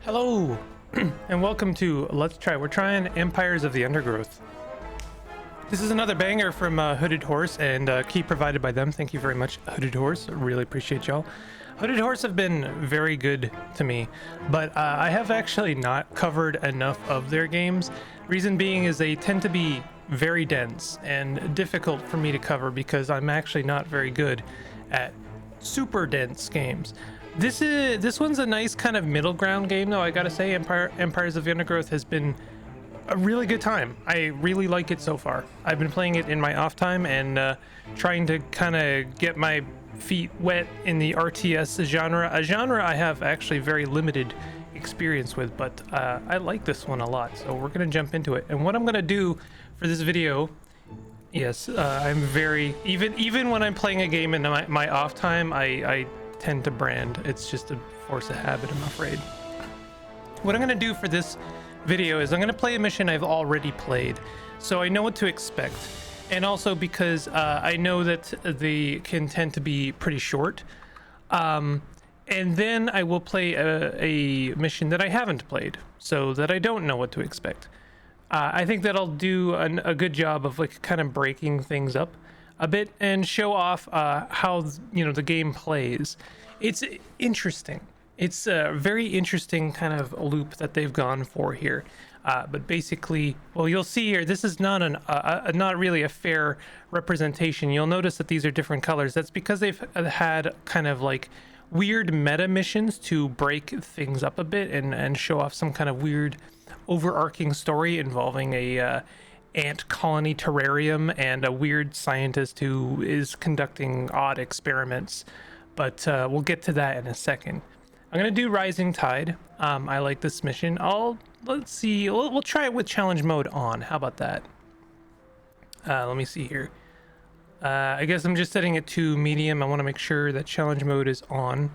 Hello, and welcome to Let's Try. We're trying Empires of the Undergrowth. This is another banger from Hooded Horse, and key provided by them. Thank you very much, Hooded Horse. Really appreciate y'all. Hooded Horse have been very good to me, but I have actually not covered enough of their games. Reason being is they tend to be very dense and difficult for me to cover because I'm actually not very good at super dense games. This one's a nice kind of middle ground game, though. I gotta say, Empires of the Undergrowth has been a really good time. I really like it so far. I've been playing it in my off time and trying to kind of get my feet wet in the RTS genre, a genre I have actually very limited experience with, but I like this one a lot, so we're gonna jump into it. And what I'm gonna do for this video, yes, I'm very even when I'm playing a game in my off time, I tend to brand. It's just a force of habit, I'm afraid. What I'm going to do for this video is I'm going to play a mission I've already played, so I know what to expect, and also because I know that they can tend to be pretty short, and then I will play a mission that I haven't played so that I don't know what to expect. I think that I'll do a good job of like kind of breaking things up a bit and show off how the game plays. It's interesting. It's a very interesting kind of loop that they've gone for here. But basically, well, you'll see here, this is not not really a fair representation. You'll notice that these are different colors. That's because they've had kind of like weird meta missions to break things up a bit and show off some kind of weird overarching story involving a ant colony terrarium and a weird scientist who is conducting odd experiments, but we'll get to that in a second. I'm gonna do Rising Tide. I like this mission. Let's see, we'll try it with challenge mode on. How about that? Let me see here. I guess I'm just setting it to medium. I want to make sure that challenge mode is on.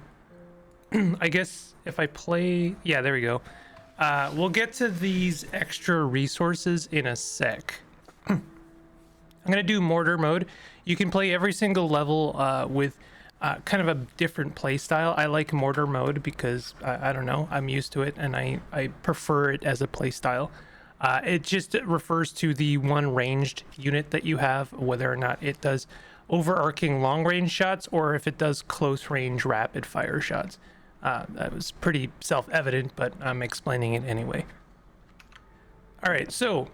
I guess if I play, yeah, there we go. We'll get to these extra resources in a sec. I'm gonna do mortar mode. You can play every single level with kind of a different play style. I like mortar mode because I don't know, I'm used to it and I prefer it as a play style. It just refers to the one ranged unit that you have, whether or not it does overarching long range shots or if it does close range rapid fire shots. That was pretty self-evident, but I'm explaining it anyway. All right, so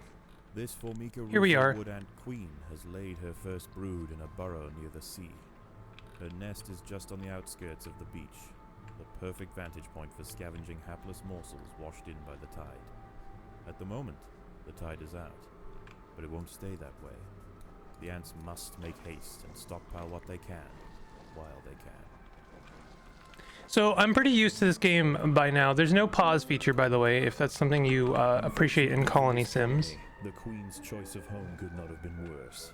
here we are. Wood ant queen has laid her first brood in a burrow near the sea. Her nest is just on the outskirts of the beach, the perfect vantage point for scavenging hapless morsels washed in by the tide. At the moment, the tide is out, but it won't stay that way. The ants must make haste and stockpile what they can, while they can. So I'm pretty used to this game by now. There's no pause feature, by the way, if that's something you appreciate in colony sims. The Queen's choice of home could not have been worse.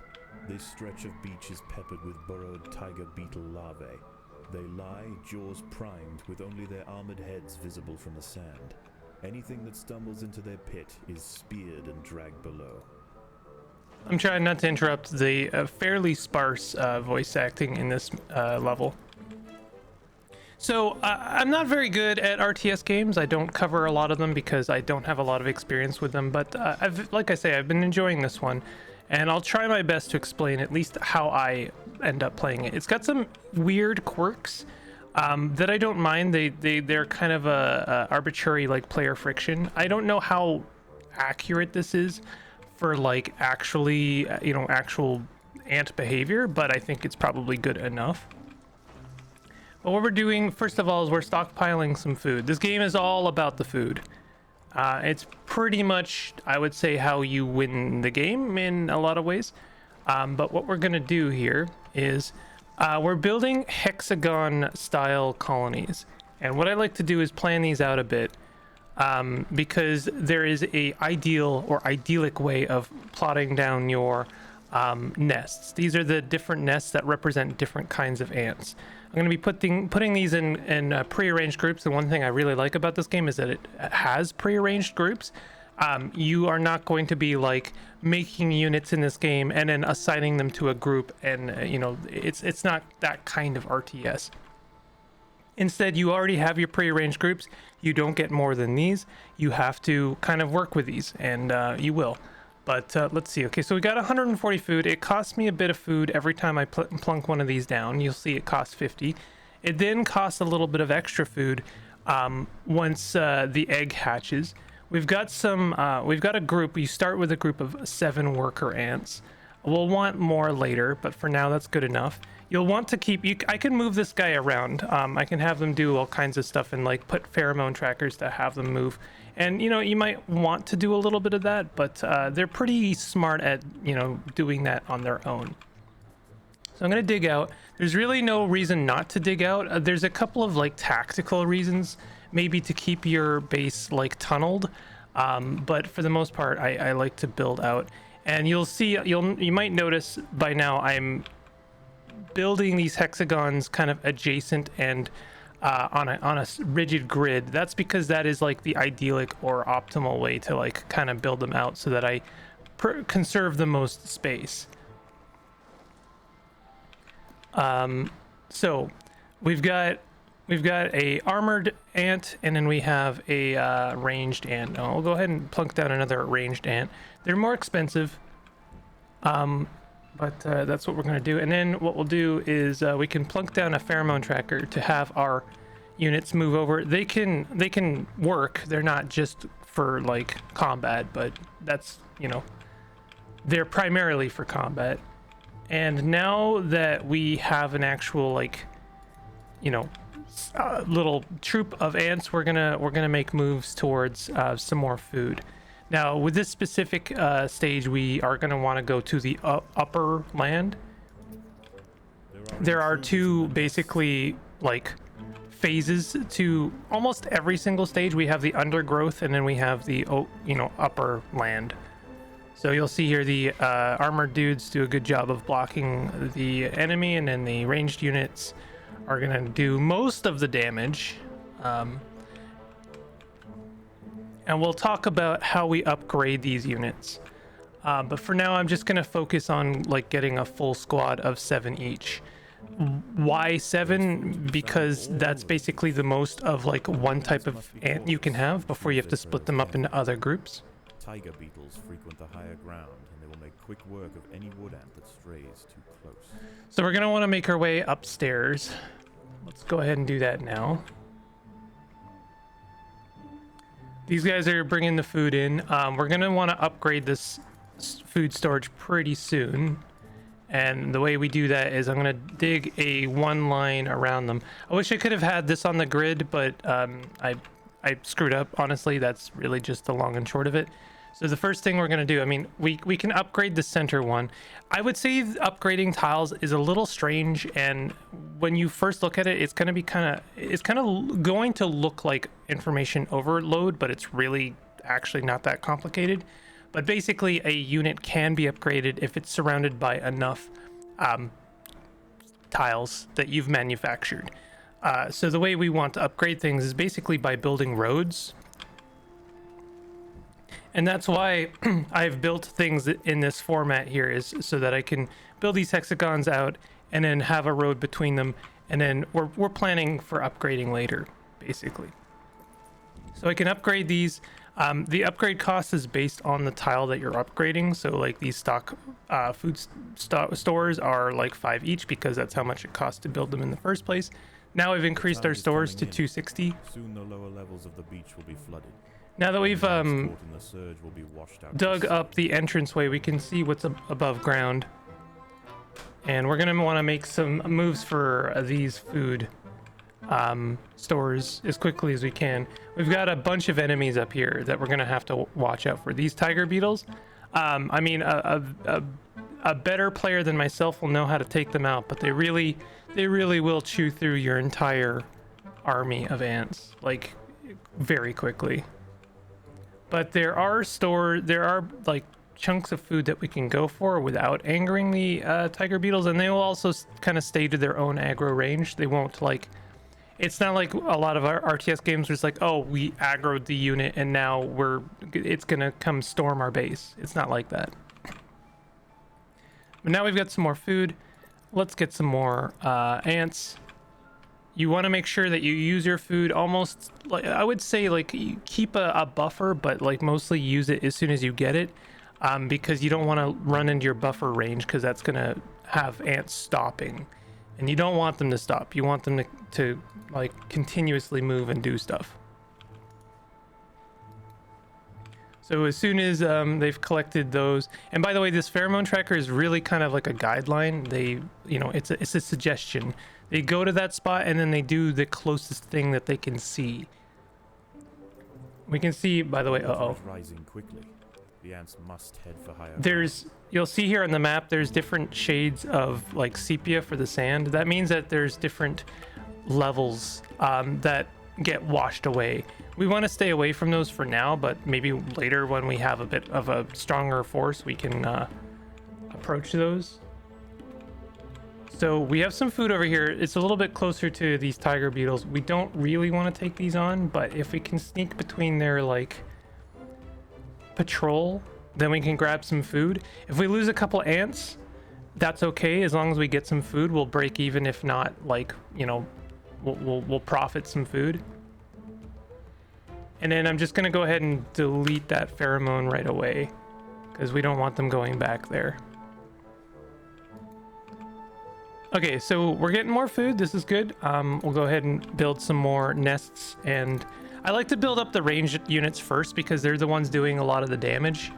This stretch of beach is peppered with burrowed tiger beetle larvae. They lie, jaws primed, with only their armored heads visible from the sand. Anything that stumbles into their pit is speared and dragged below. I'm trying not to interrupt the fairly sparse voice acting in this level. So I'm not very good at RTS games. I don't cover a lot of them because I don't have a lot of experience with them, but like I say, I've been enjoying this one, and I'll try my best to explain at least how I end up playing it. It's got some weird quirks that I don't mind. They're kind of a arbitrary like player friction. I don't know how accurate this is for like actually actual ant behavior, but I think it's probably good enough. But what we're doing, first of all, is we're stockpiling some food. This game is all about the food. It's pretty much, I would say, how you win the game in a lot of ways. But what we're going to do here is we're building hexagon-style colonies. And what I like to do is plan these out a bit because there is a ideal or idyllic way of plotting down your nests. These are the different nests that represent different kinds of ants. I'm going to be putting these in prearranged groups. And one thing I really like about this game is that it has prearranged groups. You are not going to be like making units in this game and then assigning them to a group, and it's not that kind of RTS. Instead, you already have your prearranged groups. You don't get more than these. You have to kind of work with these, and you will. But let's see. Okay, so we got 140 food. It costs me a bit of food every time I plunk one of these down. You'll see it costs 50. It then costs a little bit of extra food once the egg hatches. We've got a group. You start with a group of 7 worker ants. We'll want more later, but for now that's good enough. You'll want to keep, I can move this guy around. I can have them do all kinds of stuff and like put pheromone trackers to have them move. And you know, you might want to do a little bit of that, but they're pretty smart at, you know, doing that on their own. So I'm gonna dig out. There's really no reason not to dig out. There's a couple of like tactical reasons, maybe to keep your base like tunneled. But for the most part, I like to build out. And you'll see, you might notice by now I'm building these hexagons kind of adjacent and on a rigid grid. That's because that is like the idyllic or optimal way to like kind of build them out so that I conserve the most space. So we've got a armored ant, and then we have a ranged ant. I'll go ahead and plunk down another ranged ant. They're more expensive, but that's what we're going to do. And then what we'll do is we can plunk down a pheromone tracker to have our units move over. They can work. They're not just for like combat, but that's, you know, they're primarily for combat. And now that we have an actual like, you know, little troop of ants, we're gonna make moves towards some more food. Now with this specific stage, we are gonna want to go to the upper land. There are 2 basically like phases to almost every single stage. We have the undergrowth, and then we have the, you know, upper land. So you'll see here the armored dudes do a good job of blocking the enemy, and then the ranged units are gonna do most of the damage. And we'll talk about how we upgrade these units. But for now, I'm just gonna focus on like getting a full squad of 7 each. Why 7? Because that's basically the most of like one type of ant you can have before you have to split them up into other groups. Tiger beetles frequent the higher ground, and they will make quick work of any wood ant that strays too close. So we're gonna want to make our way upstairs. Let's go ahead and do that now. These guys are bringing the food in. We're gonna want to upgrade this food storage pretty soon. And the way we do that is I'm gonna dig a 1 line around them. I wish I could have had this on the grid, but I screwed up. Honestly, that's really just the long and short of it. So the first thing we're going to do, I mean, we can upgrade the center one. I would say upgrading tiles is a little strange, and when you first look at it, it's going to be kind of going to look like information overload, but it's really actually not that complicated. But basically a unit can be upgraded if it's surrounded by enough tiles that you've manufactured. So the way we want to upgrade things is basically by building roads. And that's why I've built things in this format here, is so that I can build these hexagons out and then have a road between them. And then we're planning for upgrading later, basically. So I can upgrade these. The upgrade cost is based on the tile that you're upgrading. So like these stock food stores are like 5 each, because that's how much it costs to build them in the first place. Now we've increased our stores to 260. Soon the lower levels of the beach will be flooded. Now that we've dug up the entranceway, we can see what's above ground. And we're gonna want to make some moves for these food stores as quickly as we can. We've got a bunch of enemies up here that we're gonna have to watch out for. These tiger beetles, I mean, a better player than myself will know how to take them out, but they really will chew through your entire army of ants, like, very quickly. But there are like chunks of food that we can go for without angering the tiger beetles, and they will also kind of stay to their own aggro range. They won't, like, it's not like a lot of our RTS games where it's like, oh, we aggroed the unit and now it's gonna come storm our base. It's not like that. But now we've got some more food. Let's get some more ants. you want to make sure that you use your food almost, like I would say, like you keep a buffer, but like mostly use it as soon as you get it, because you don't want to run into your buffer range, because that's gonna have ants stopping, and you don't want them to stop. You want them to like continuously move and do stuff. So as soon as they've collected those, and by the way, this pheromone tracker is really kind of like a guideline. They, you know, it's a suggestion. They go to that spot and then they do the closest thing that they can see. We can see, by the way, Rising quickly. The ants must head for higher. You'll see here on the map, there's different shades of like sepia for the sand. That means that there's different levels that get washed away. We want to stay away from those for now, but maybe later when we have a bit of a stronger force, we can approach those. So we have some food over here. It's a little bit closer to these tiger beetles. We don't really want to take these on, but if we can sneak between their like patrol, then we can grab some food. If we lose a couple ants, that's okay. As long as we get some food, we'll break even. If not, like, you know, we'll profit some food. And then I'm just gonna go ahead and delete that pheromone right away, because we don't want them going back there. Okay, so we're getting more food. This is good. We'll go ahead and build some more nests, and I like to build up the ranged units first because they're the ones doing a lot of the damage.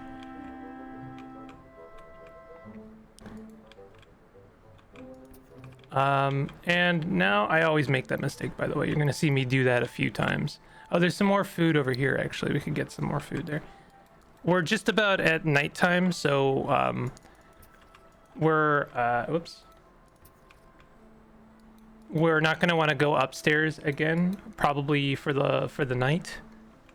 And now I always make that mistake, by the way. You're gonna see me do that a few times. Oh, there's some more food over here, actually. We can get some more food there. We're just about at nighttime, so whoops. We're not going to want to go upstairs again, probably for the night.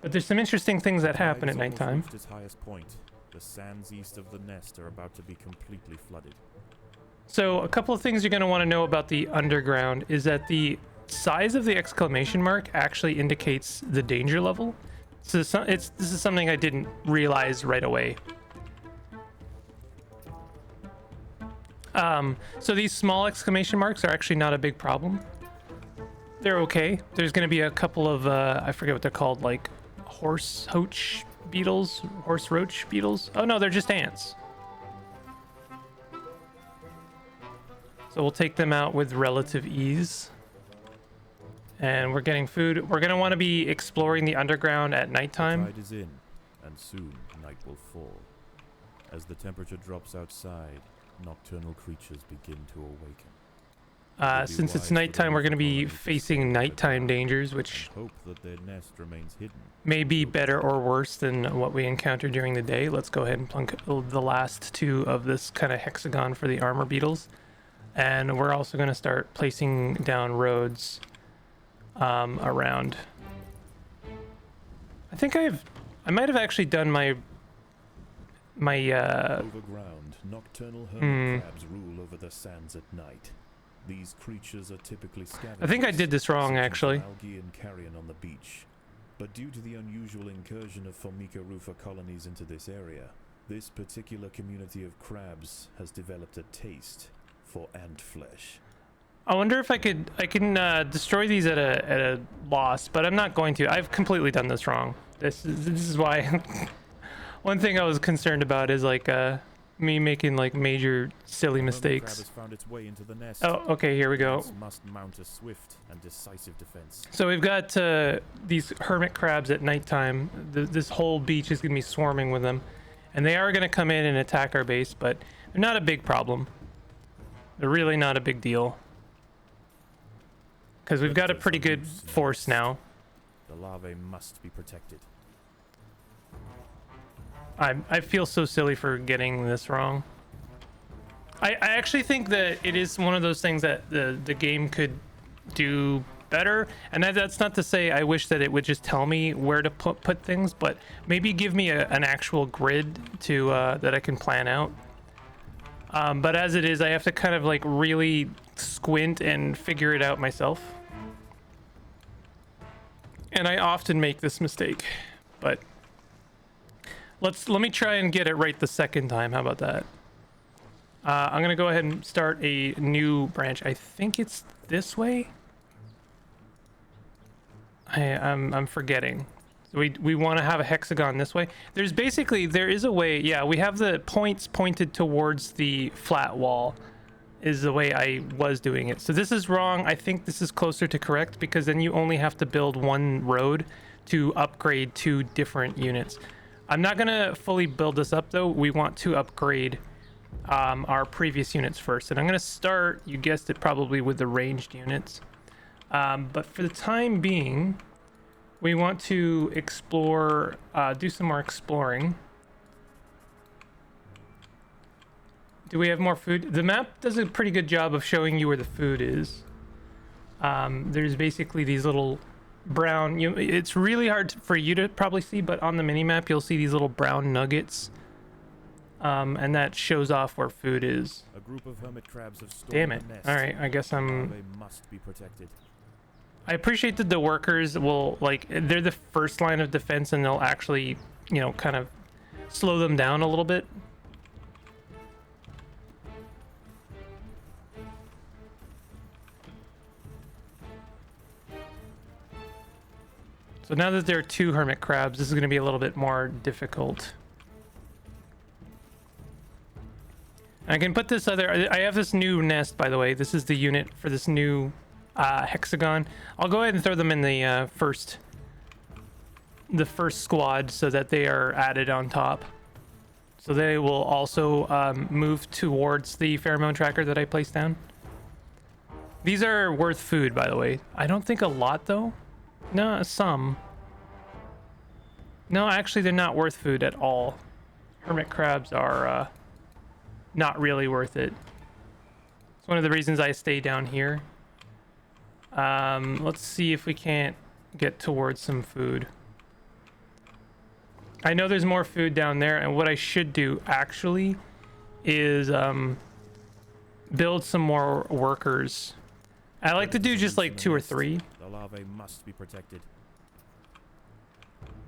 But there's some interesting things that happen at nighttime. Its highest point. The sands east of the nest are about to be completely flooded. So a couple of things you're going to want to know about the underground is that the size of the exclamation mark actually indicates the danger level. So this is something I didn't realize right away. So these small exclamation marks are actually not a big problem. They're okay. There's going to be a couple of I forget what they're called, like horse roach beetles. Oh no, they're just ants. So we'll take them out with relative ease. And we're getting food. We're going to want to be exploring the underground at nighttime. The tide is in, and soon night will fall. As the temperature drops outside, nocturnal creatures begin to awaken. Since it's nighttime, we're going to be facing nighttime dangers, which hope that their nest remains hidden. May be better or worse than what we encounter during the day. Let's go ahead and plunk the last two of this kind of hexagon for the armor beetles. And we're also going to start placing down roads around. I think I might have actually done my overground, nocturnal hermit crabs rule over the sands at night. These creatures are typically scavengers. I think I did this wrong, actually. Algae and carrion on the beach. But due to the unusual incursion of Formica rufa colonies into this area, this particular community of crabs has developed a taste for ant flesh. I wonder if I can destroy these at a loss, but I'm not going to. I've completely done this wrong. This is why. One thing I was concerned about is like me making like major silly mistakes. Crab has found its way into the nest. Oh, okay, here we go. Must mount a swift and decisive defense. So we've got these hermit crabs at nighttime. This whole beach is going to be swarming with them, and they are going to come in and attack our base, but they're not a big problem. They're really not a big deal. Because we've got a pretty good force now. The larvae must be protected. I feel so silly for getting this wrong. I actually think that it is one of those things that the game could do better. And that's not to say I wish that it would just tell me where to put things, but maybe give me an actual grid to that I can plan out. But as it is, I have to kind of like really squint and figure it out myself. And I often make this mistake, but let me try and get it right the second time. How about that? I'm gonna go ahead and start a new branch. I think it's this way. I'm forgetting. We want to have a hexagon this way. There is a way. Yeah, we have the points pointed towards the flat wall is the way I was doing it. So this is wrong. I think this is closer to correct because then you only have to build one road to upgrade 2 different units. I'm not gonna fully build this up though. We want to upgrade our previous units first. And I'm gonna start, you guessed it, probably with the ranged units. But for the time being, we want to explore, do some more exploring. Do we have more food? The map does a pretty good job of showing you where the food is. There's basically these little brown, it's really hard for you to probably see, but on the mini map you'll see these little brown nuggets. And that shows off where food is. A group of hermit crabs have stolen Damn it. the nest. Alright, I guess They must be protected. I appreciate that the workers will, like, they're the first line of defense and they'll actually, kind of slow them down a little bit. So now that there are 2 hermit crabs, this is going to be a little bit more difficult. I can put this I have this new nest, by the way. This is the unit for this new hexagon. I'll go ahead and throw them in the first squad so that they are added on top. So they will also move towards the pheromone tracker that I placed down. These are worth food, by the way. I don't think a lot, though. No, some. No, actually, they're not worth food at all. Hermit crabs are not really worth it. It's one of the reasons I stay down here. Let's see if we can't get towards some food. I know there's more food down there, and what I should do actually is build some more workers. I like to do just like 2 or 3. The larvae must be protected.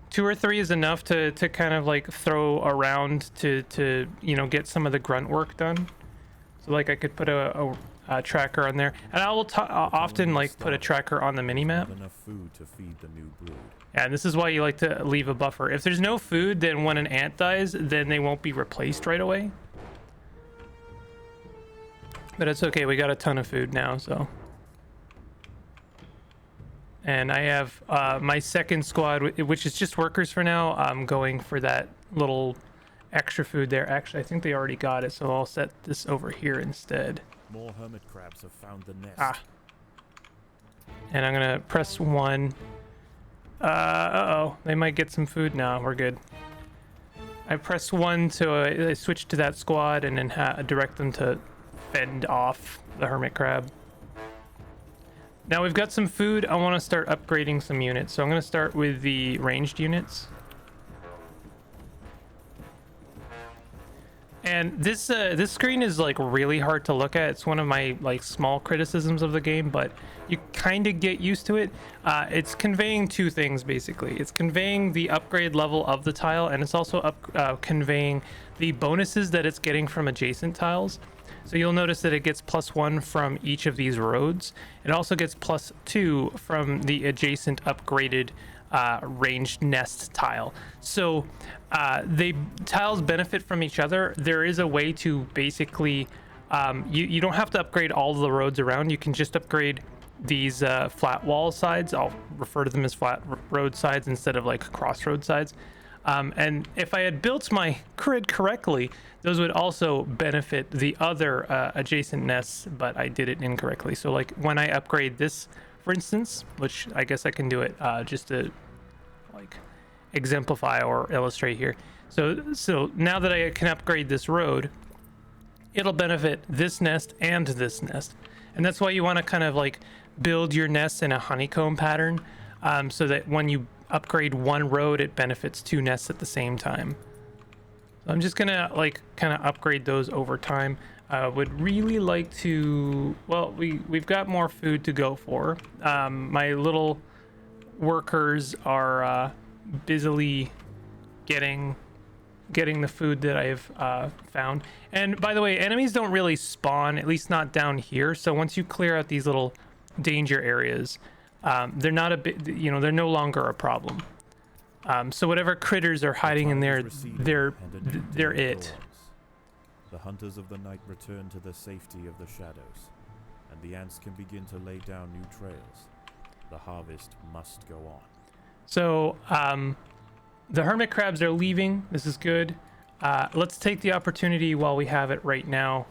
2 or 3 is enough to kind of like throw around to get some of the grunt work done. So like I could put a tracker on there, and I will often like put a tracker on the mini map. Enough food to feed the new brood. Yeah, and this is why you like to leave a buffer. If there's no food, then when an ant dies, then they won't be replaced right away. But it's okay, we got a ton of food now, so. And I have my second squad, which is just workers for now. I'm going for that little extra food there. Actually, I think they already got it, so I'll set this over here instead. More hermit crabs have found the nest. And I'm gonna press 1. Uh-oh, they might get some food now. We're good. I press 1 to I switch to that squad and then direct them to fend off the hermit crab. Now we've got some food. I want to start upgrading some units, so I'm going to start with the ranged units. And this screen is like really hard to look at. It's one of my like small criticisms of the game, but you kind of get used to it. It's conveying 2 things basically. It's conveying the upgrade level of the tile, and it's also conveying the bonuses that it's getting from adjacent tiles. So you'll notice that it gets +1 from each of these roads. It also gets +2 from the adjacent upgraded ranged nest tile. So they tiles benefit from each other. There is a way to basically you don't have to upgrade all of the roads around. You can just upgrade these flat wall sides. I'll refer to them as flat road sides instead of like crossroad sides. And if I had built my grid correctly, those would also benefit the other adjacent nests, but I did it incorrectly. So like when I upgrade this, for instance, which I guess I can do it just to like exemplify or illustrate here. So now that I can upgrade this road, it'll benefit this nest and this nest. And that's why you want to kind of like build your nests in a honeycomb pattern, so that when you upgrade one road, it benefits 2 nests at the same time. So I'm just gonna like kind of upgrade those over time. Would really like to, well, we've got more food to go for. My little workers are busily getting the food that I've found. And by the way, enemies don't really spawn, at least not down here. So once you clear out these little danger areas, they're not a bit, you know, they're no longer a problem. So whatever critters are hiding in there, they're it. The hunters of the night return to the safety of the shadows, and the ants can begin to lay down new trails. The harvest must go on. So the hermit crabs are leaving. This is good. Let's take the opportunity while we have it right now.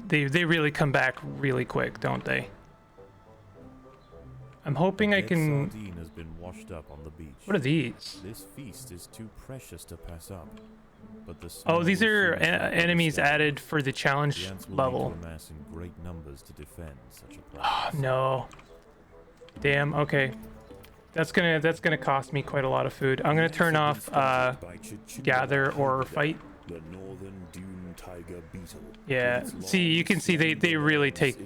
They really come back really quick, don't they? I'm hoping I can... Sardine has been washed up on the beach. What are these? This feast is too precious to pass up. But the Oh, these are enemies added for the challenge the ants will level. need to amass in great numbers to defend such a Oh, prize. no. Damn, okay. That's gonna cost me quite a lot of food. I'm gonna turn off gather or fight. The northern dune tiger beetle. Yeah, see, you can see they really take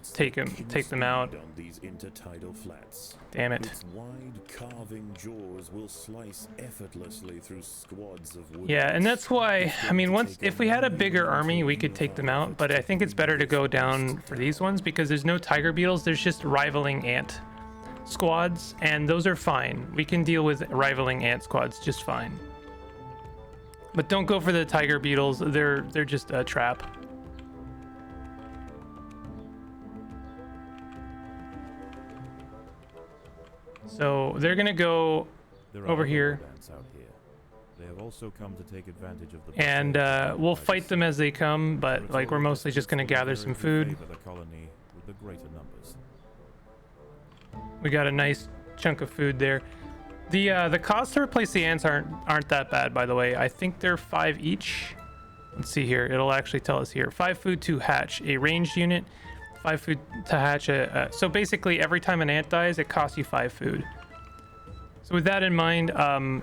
them out. On these intertidal flats. Damn it. Its wide carving jaws will slice effortlessly through squads of wood. Yeah, and that's why, I mean, if we had a bigger army, we could take them out, but I think it's better to go down for these ones because there's no tiger beetles, there's just rivaling ant squads, and those are fine. We can deal with rivaling ant squads just fine. But don't go for the tiger beetles, they're just a trap. So they're gonna go over here. Out here. They have also come to take advantage of the And we'll fight them as they come, but like we're mostly just gonna gather some food. The colony with the greater numbers. We got a nice chunk of food there. The cost to replace the ants aren't that bad, by the way. I think they're 5 each. Let's see here. It'll actually tell us here. 5 food to hatch a ranged unit. 5 food to hatch so basically every time an ant dies, it costs you 5 food. So with that in mind,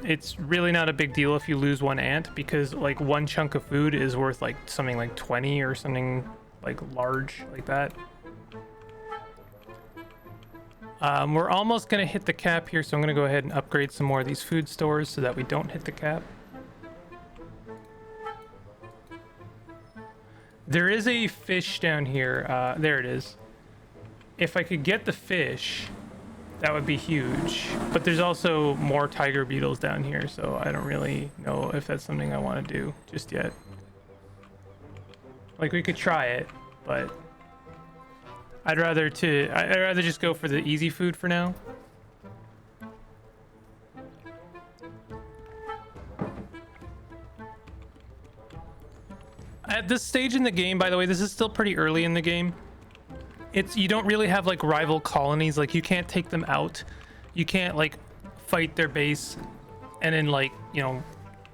it's really not a big deal if you lose 1 ant because like 1 chunk of food is worth like something like 20 or something like large like that. We're almost gonna hit the cap here, so I'm gonna go ahead and upgrade some more of these food stores so that we don't hit the cap. There is a fish down here. There it is. If I could get the fish, that would be huge. But there's also more tiger beetles down here, so I don't really know if that's something I want to do just yet. Like, we could try it, but I'd rather just go for the easy food for now. At this stage in the game, by the way, this is still pretty early in the game. You don't really have like rival colonies. Like you can't take them out. You can't like fight their base and then like, you know,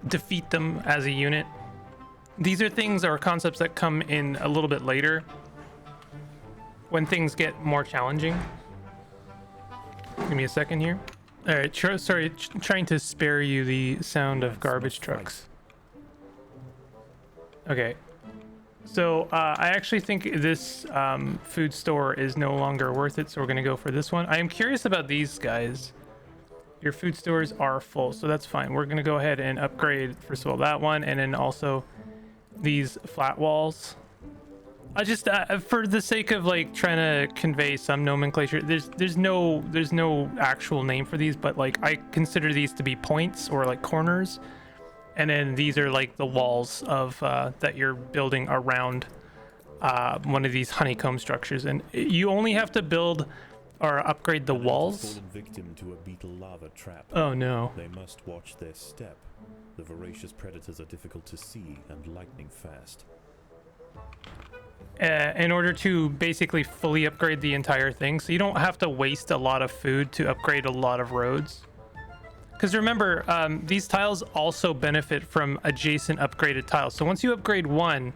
defeat them as a unit. These are things or concepts that come in a little bit later when things get more challenging. Give me a second here. All right, sorry, trying to spare you the sound of garbage trucks. Okay, so I actually think this food store is no longer worth it, so we're gonna go for this one. I am curious about these guys. Your food stores are full, so that's fine. We're gonna go ahead and upgrade, first of all, that one, and then also these flat walls. I just, for the sake of like trying to convey some nomenclature, there's no actual name for these, but like I consider these to be points or like corners. And then these are like the walls of that you're building around one of these honeycomb structures, and you only have to build or upgrade the walls. Fallen victim to a beetle lava trap. Oh no! They must watch their step. The voracious predators are difficult to see and lightning fast. In order to basically fully upgrade the entire thing, so you don't have to waste a lot of food to upgrade a lot of roads. Because remember, these tiles also benefit from adjacent upgraded tiles. So once you upgrade one,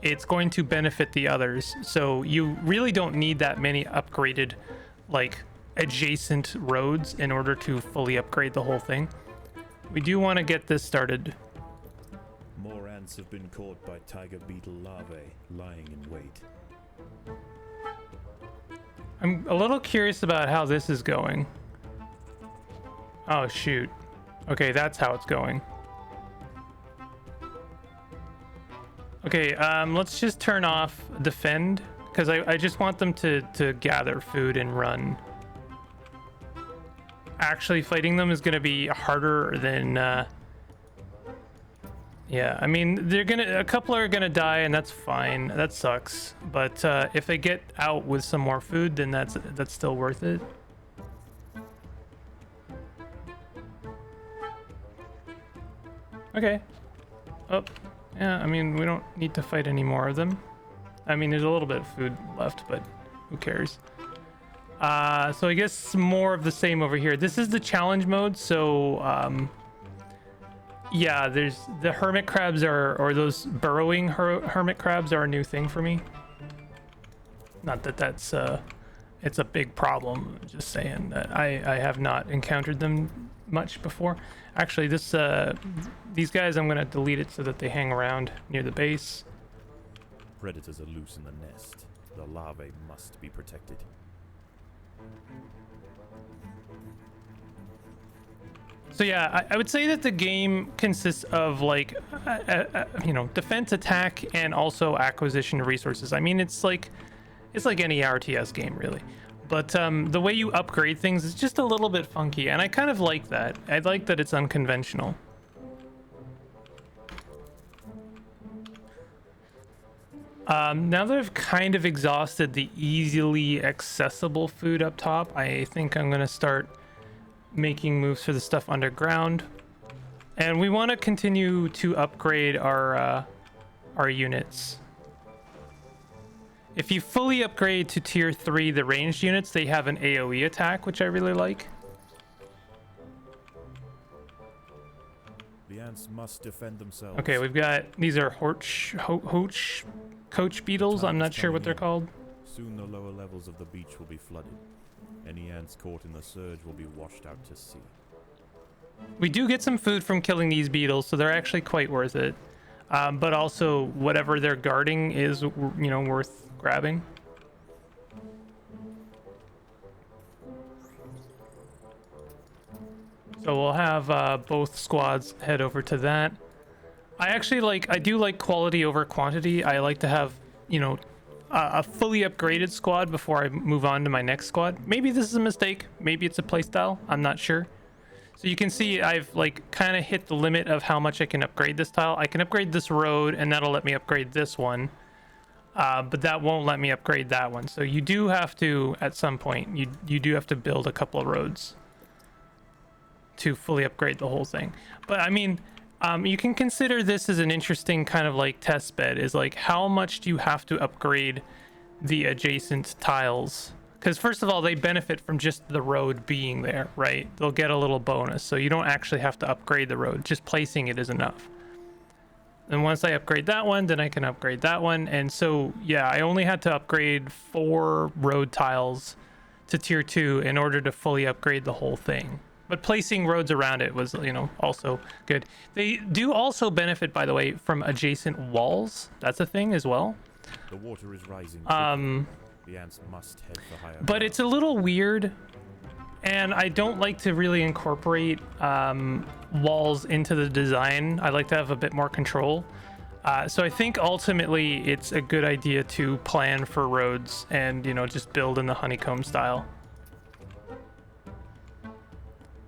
it's going to benefit the others. So you really don't need that many upgraded, like, adjacent roads in order to fully upgrade the whole thing. We do want to get this started. More ants have been caught by tiger beetle larvae lying in wait. I'm a little curious about how this is going. Oh shoot. Okay, that's how it's going. Okay, let's just turn off defend, because I just want them to gather food and run. actually fighting them is going to be harder than yeah, I mean, a couple are gonna die, and that's fine. That sucks. But if they get out with some more food, then that's still worth it. Okay. Oh, yeah, I mean, we don't need to fight any more of them. I mean, there's a little bit of food left, but who cares? So I guess more of the same over here. This is the challenge mode, so yeah, there's the hermit crabs or those burrowing hermit crabs are a new thing for me. Not that that's it's a big problem, just saying that I have not encountered them much before. Actually, these guys, I'm gonna delete it so that they hang around near the base. Predators are loose in the nest. The larvae must be protected. So yeah, I would say that the game consists of like, you know, defense, attack, and also acquisition of resources. I mean, it's like any RTS game, really. But the way you upgrade things is just a little bit funky, and I kind of like that. I like that it's unconventional. Now that I've kind of exhausted the easily accessible food up top, I think I'm gonna start making moves for the stuff underground, and we want to continue to upgrade our units. If you fully upgrade to tier 3, the ranged units, they have an AoE attack, which I really like. The ants must defend themselves. Okay, we've got, these are coach beetles. I'm not sure what they're called. Soon the lower levels of the beach will be flooded. Any ants caught in the surge will be washed out to sea. We do get some food from killing these beetles, so they're actually quite worth it. But also, whatever they're guarding is, you know, worth grabbing. So we'll have both squads head over to that. I do like quality over quantity. I like to have, you know, a fully upgraded squad before I move on to my next squad. Maybe this is a mistake. Maybe it's a playstyle. I'm not sure. So you can see I've like kind of hit the limit of how much I can upgrade this tile. I can upgrade this road, and that'll let me upgrade this one. But that won't let me upgrade that one. So you do have to, at some point, you do have to build a couple of roads to fully upgrade the whole thing. But I mean, you can consider this as an interesting kind of like test bed, is like, how much do you have to upgrade the adjacent tiles? Because first of all, they benefit from just the road being there, right? They'll get a little bonus, so you don't actually have to upgrade the road. Just placing it is enough. And once I upgrade that one, then I can upgrade that one. And so yeah, I only had to upgrade 4 road tiles to tier 2 in order to fully upgrade the whole thing. But placing roads around it was, you know, also good. They do also benefit, by the way, from adjacent walls. That's a thing as well. The water is rising. The ants must head for higher but it's a little weird, and I don't like to really incorporate walls into the design. I like to have a bit more control. So I think ultimately it's a good idea to plan for roads and, you know, just build in the honeycomb style.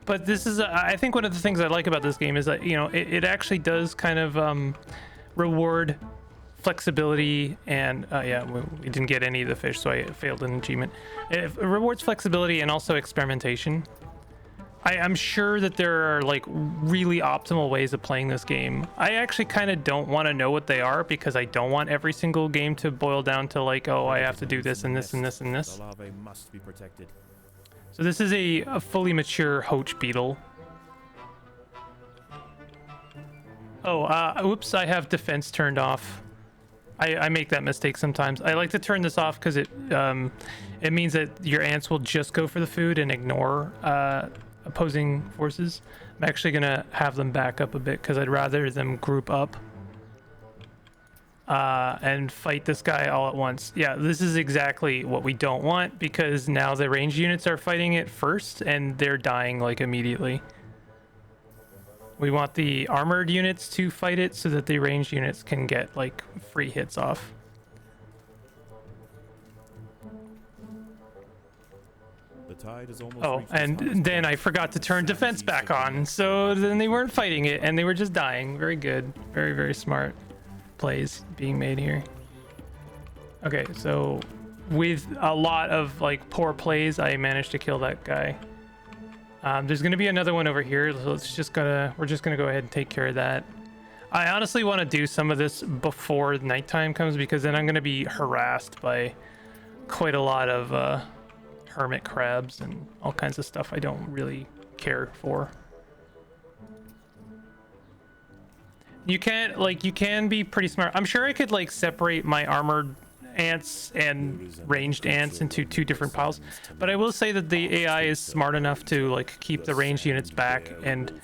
But this is, I think one of the things I like about this game is that, you know, it actually does kind of reward flexibility and, yeah, we didn't get any of the fish, so I failed an achievement. It rewards flexibility and also experimentation. I'm sure that there are like really optimal ways of playing this game. I actually kind of don't want to know what they are, because I don't want every single game to boil down to like, oh, I have to do this and this and this and this. The larvae must be protected. So this is a fully mature hoach beetle. Oh, oops, I have defense turned off. I make that mistake sometimes. I like to turn this off because it means that your ants will just go for the food and ignore opposing forces. I'm actually gonna have them back up a bit because I'd rather them group up and fight this guy all at once. Yeah, this is exactly what we don't want, because now the ranged units are fighting it first and they're dying like immediately. We want the armored units to fight it so that the ranged units can get like free hits off. The tide has almost Oh, reached its highest and then point, I forgot to and the turn sands defense east back of the on, nest so are then they weren't rapidly fighting it, and they were just dying. Very good. Very, very smart plays being made here. Okay, so with a lot of like poor plays, I managed to kill that guy. There's gonna be another one over here, so we're just gonna go ahead and take care of that. I honestly want to do some of this before nighttime comes, because then I'm gonna be harassed by quite a lot of hermit crabs and all kinds of stuff I don't really care for. You can be pretty smart. I'm sure I could like separate my armored ants and ranged ants into two different piles, but I will say that the AI is smart enough to like keep the ranged units back. And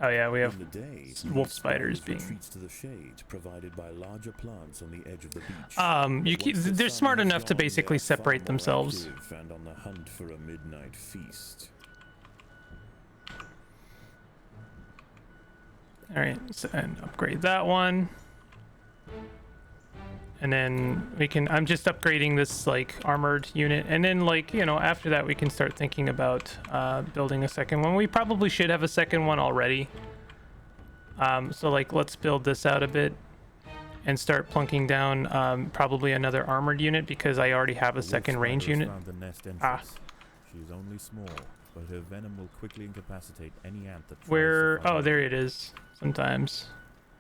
oh yeah, we have wolf spiders being to the shade provided by larger plants on the edge of the beach. they're smart enough to basically separate themselves. And on the hunt for a midnight feast. All right, so, and upgrade that one. And then I'm just upgrading this like armored unit. And then like, you know, after that we can start thinking about building a second one. We probably should have a second one already. So like, let's build this out a bit and start plunking down probably another armored unit, because I already have a second range unit. She's only small, but her venom will quickly incapacitate any ant that tries to Where, find oh, her. there it is. Sometimes.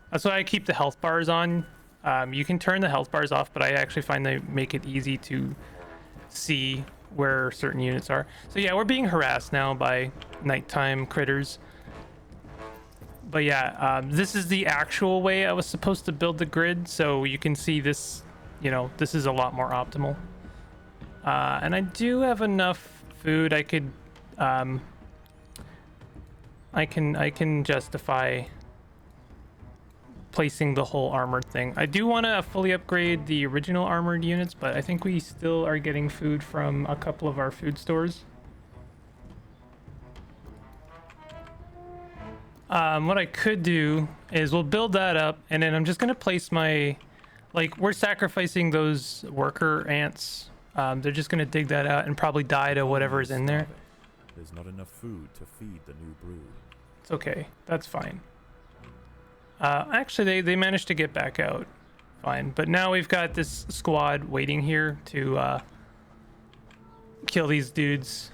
That's why I keep the health bars on. You can turn the health bars off, but I actually find they make it easy to see where certain units are. So yeah, we're being harassed now by nighttime critters. But yeah, this is the actual way I was supposed to build the grid, so you can see this, you know, this is a lot more optimal. And I do have enough food. I could, I can justify placing the whole armored thing. I do want to fully upgrade the original armored units, but I think we still are getting food from a couple of our food stores. What I could do is we'll build that up, and then I'm just gonna place my, like, we're sacrificing those worker ants. They're just gonna dig that out and probably die to whatever is in there. There's not enough food to feed the new brood. It's okay, that's fine. Actually, they managed to get back out fine, but now we've got this squad waiting here to kill these dudes.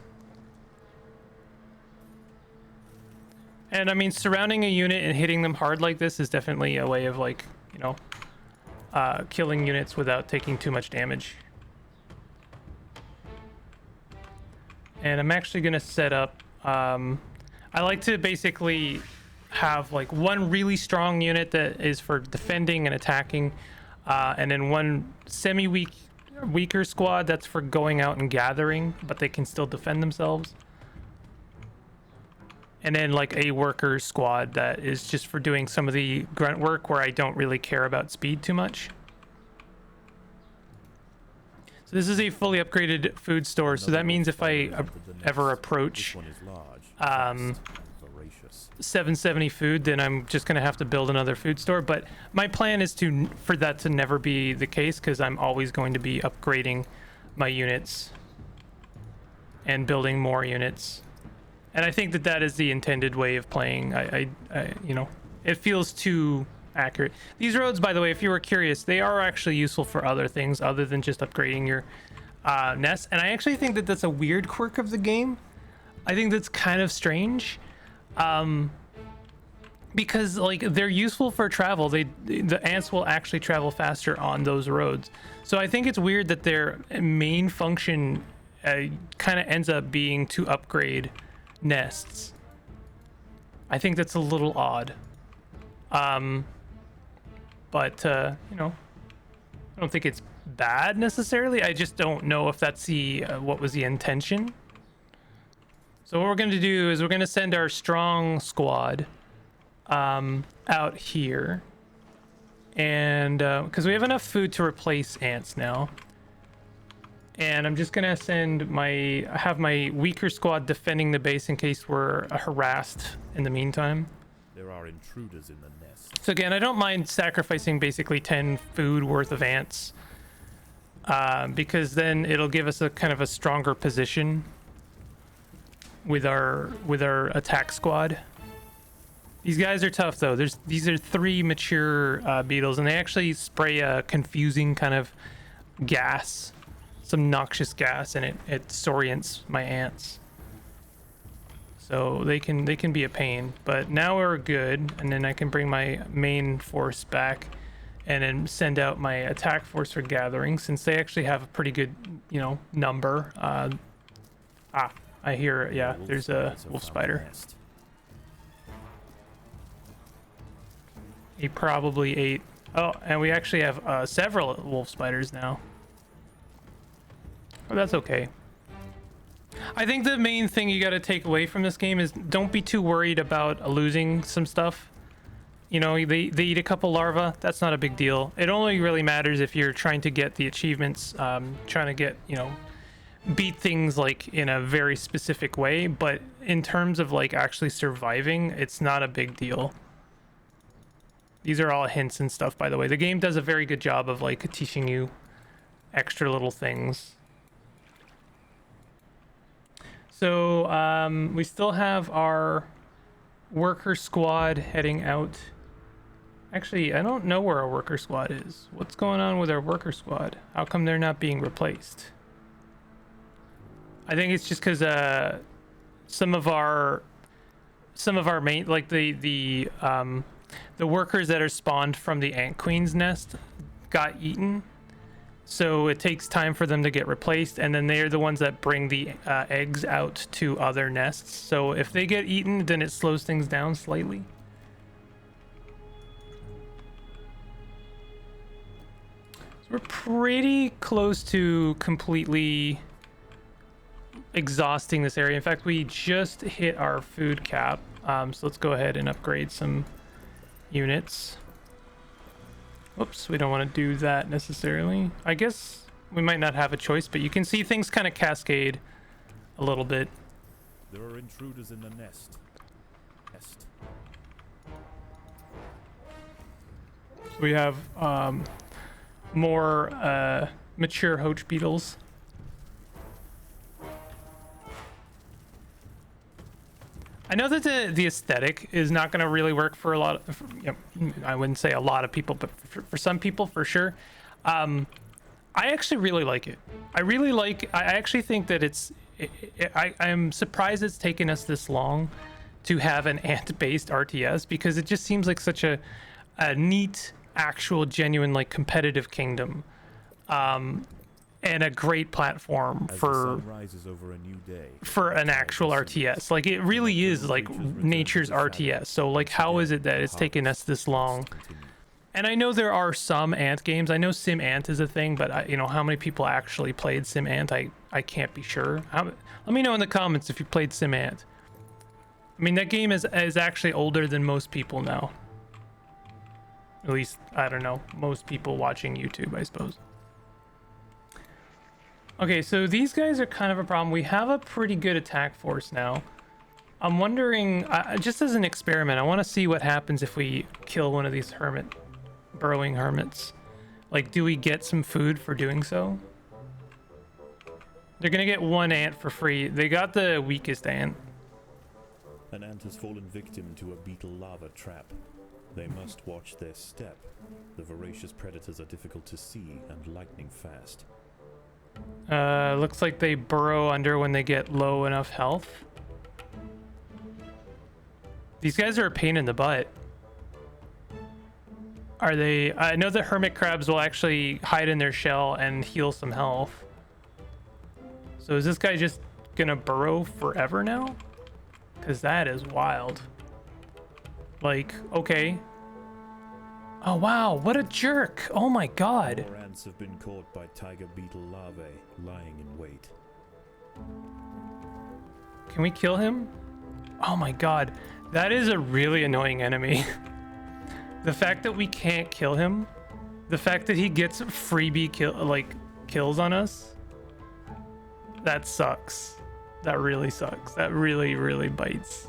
And I mean, surrounding a unit and hitting them hard like this is definitely a way of, like, you know, killing units without taking too much damage. And I'm actually gonna set up, I like to basically have like one really strong unit that is for defending and attacking, and then one weaker squad that's for going out and gathering, but they can still defend themselves. And then like a worker squad that is just for doing some of the grunt work where I don't really care about speed too much. So this is a fully upgraded food store, so that means if I ever approach 770 food, then I'm just gonna have to build another food store. But my plan is for that to never be the case, because I'm always going to be upgrading my units and building more units. And I think that that is the intended way of playing. I you know, it feels too accurate. These roads, by the way, if you were curious, they are actually useful for other things other than just upgrading your nest. And I actually think that that's a weird quirk of the game. I think that's kind of strange, because like they're useful for travel. The ants will actually travel faster on those roads. So I think it's weird that their main function kind of ends up being to upgrade nests. I think that's a little odd. But you know, I don't think it's bad necessarily. I just don't know if that's the what was the intention. So what we're going to do is we're going to send our strong squad out here, and because we have enough food to replace ants now. And I'm just gonna have my weaker squad defending the base in case we're harassed in the meantime. There are intruders in the nest. So again, I don't mind sacrificing basically 10 food worth of ants, because then it'll give us a kind of a stronger position with our attack squad. These guys are tough though. These are 3 mature beetles, and they actually spray a confusing kind of gas, some noxious gas, and it disorients my ants. So they can be a pain. But now we're good, and then I can bring my main force back, and then send out my attack force for gathering, since they actually have a pretty good, you know, number. I hear, yeah, there's a wolf spider. He probably ate. Oh, and we actually have several wolf spiders now. Oh, that's okay. I think the main thing you got to take away from this game is don't be too worried about losing some stuff. You know, they eat a couple larvae. That's not a big deal. It only really matters if you're trying to get the achievements, trying to get, you know, beat things like in a very specific way. But in terms of like actually surviving, it's not a big deal. These are all hints and stuff, by the way. The game does a very good job of like teaching you extra little things. So we still have our worker squad heading out. Actually, I don't know where our worker squad is. What's going on with our worker squad? How come they're not being replaced? I think it's just because some of our main, like the workers that are spawned from the ant queen's nest got eaten. So it takes time for them to get replaced, and then they're the ones that bring the eggs out to other nests. So if they get eaten, then it slows things down slightly. So we're pretty close to completely exhausting this area. In fact, we just hit our food cap. So let's go ahead and upgrade some units. Oops, we don't want to do that necessarily. I guess we might not have a choice, but you can see things kind of cascade a little bit. There are intruders in the nest. We have more mature hoach beetles. I know that the aesthetic is not going to really work for a lot of, you know, I wouldn't say a lot of people, but for some people, for sure. I actually really like it. I actually think that I'm surprised it's taken us this long to have an ant-based RTS, because it just seems like such a neat, actual, genuine, like competitive kingdom. And a great platform for an actual RTS. Like it really is like nature's RTS. So like, how is it that it's taken us this long? And I know there are some ant games. I know Sim Ant is a thing, but you know, how many people actually played Sim Ant? I can't be sure. Let me know in the comments if you played Sim Ant. I mean, that game is actually older than most people now. At least, I don't know, most people watching YouTube, I suppose. Okay, so these guys are kind of a problem. We have a pretty good attack force now. I'm wondering, just as an experiment, I want to see what happens if we kill one of these burrowing hermits. Like, do we get some food for doing so? They're gonna get 1 ant for free. They got the weakest ant. An ant has fallen victim to a beetle lava trap. They must watch their step. The voracious predators are difficult to see and lightning fast. Looks like they burrow under when they get low enough health. These guys are a pain in the butt. Are they? I know the hermit crabs will actually hide in their shell and heal some health. So is this guy just gonna burrow forever now? Because that is wild. Like, okay. Oh wow, what a jerk. Oh my god. More ants have been caught by tiger beetle larvae lying in wait. Can we kill him? Oh my god, that is a really annoying enemy. The fact that we can't kill him, the fact that he gets freebie kills on us, that sucks. That really sucks. That really, really bites.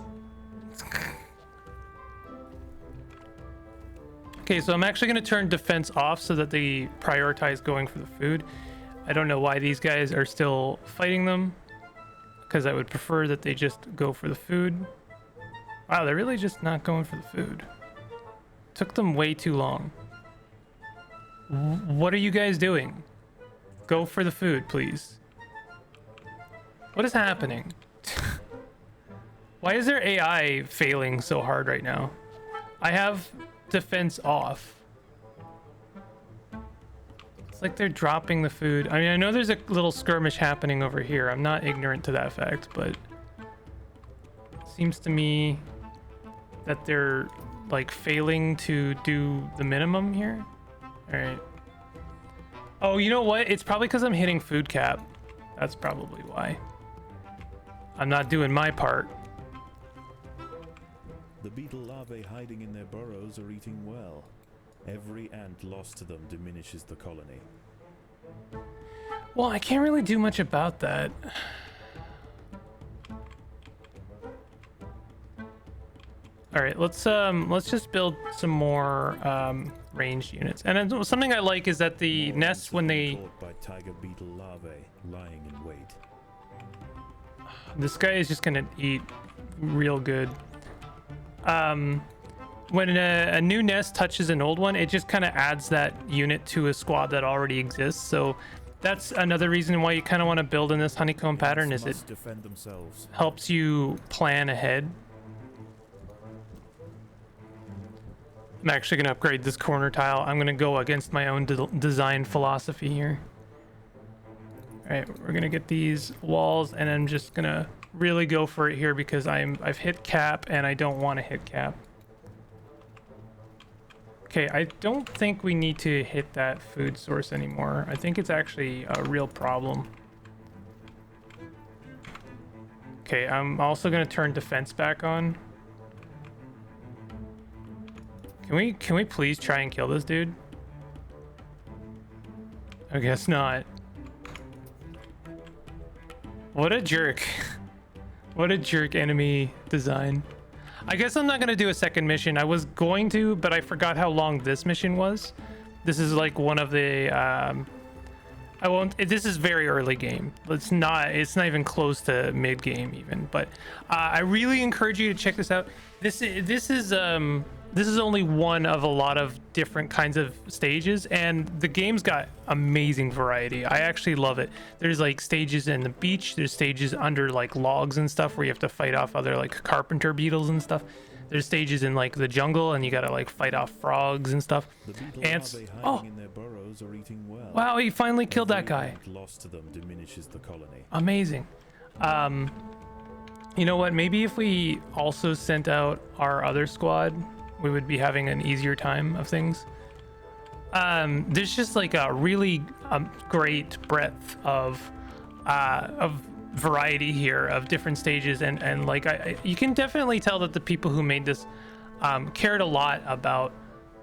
Okay, so I'm actually going to turn defense off so that they prioritize going for the food. I don't know why these guys are still fighting them. because I would prefer that they just go for the food. Wow, they're really just not going for the food. Took them way too long. What are you guys doing? Go for the food, please. What is happening? Why is their AI failing so hard right now? I have defense off. It's like they're dropping the food. I mean, I know there's a little skirmish happening over here. I'm not ignorant to that fact, but it seems to me that they're like failing to do the minimum here. All right. Oh, you know what? It's probably because I'm hitting food cap. That's probably why. I'm not doing my part. The beetle larvae hiding in their burrows are eating well. Every ant lost to them diminishes the colony. Well, I can't really do much about that. All right, let's just build some more ranged units. And then something I like is that the nests, when they... Caught by tiger beetle larvae lying in wait. This guy is just gonna eat real good. When a new nest touches an old one, it just kind of adds that unit to a squad that already exists. So that's another reason why you kind of want to build in this honeycomb pattern, is it defend themselves. helps you plan ahead. I'm actually going to upgrade this corner tile. I'm going to go against my own design philosophy here. All right, we're going to get these walls, and I'm just going to really go for it here because I've hit cap and I don't want to hit cap. Okay, I don't think we need to hit that food source anymore. I think it's actually a real problem. Okay, I'm also going to turn defense back on. Can we please try and kill this dude? I guess not. What a jerk. What a jerk enemy design. I guess I'm not going to do a second mission. I was going to, but I forgot how long this mission was. This is like one of the... This is very early game. It's not even close to mid game even. But I really encourage you to check this out. This is only one of a lot of different kinds of stages, and the game's got amazing variety. I actually love it. There's like stages in the beach, there's stages under like logs and stuff where you have to fight off other like carpenter beetles and stuff. There's stages in like the jungle and you gotta like fight off frogs and stuff. Ants. Oh, in their burrows are eating well. wow, he finally killed that guy. Lost to them diminishes the colony. Amazing. You know what, maybe if we also sent out our other squad, we would be having an easier time of things. There's just like a really great breadth of variety here of different stages, and like you can definitely tell that the people who made this cared a lot about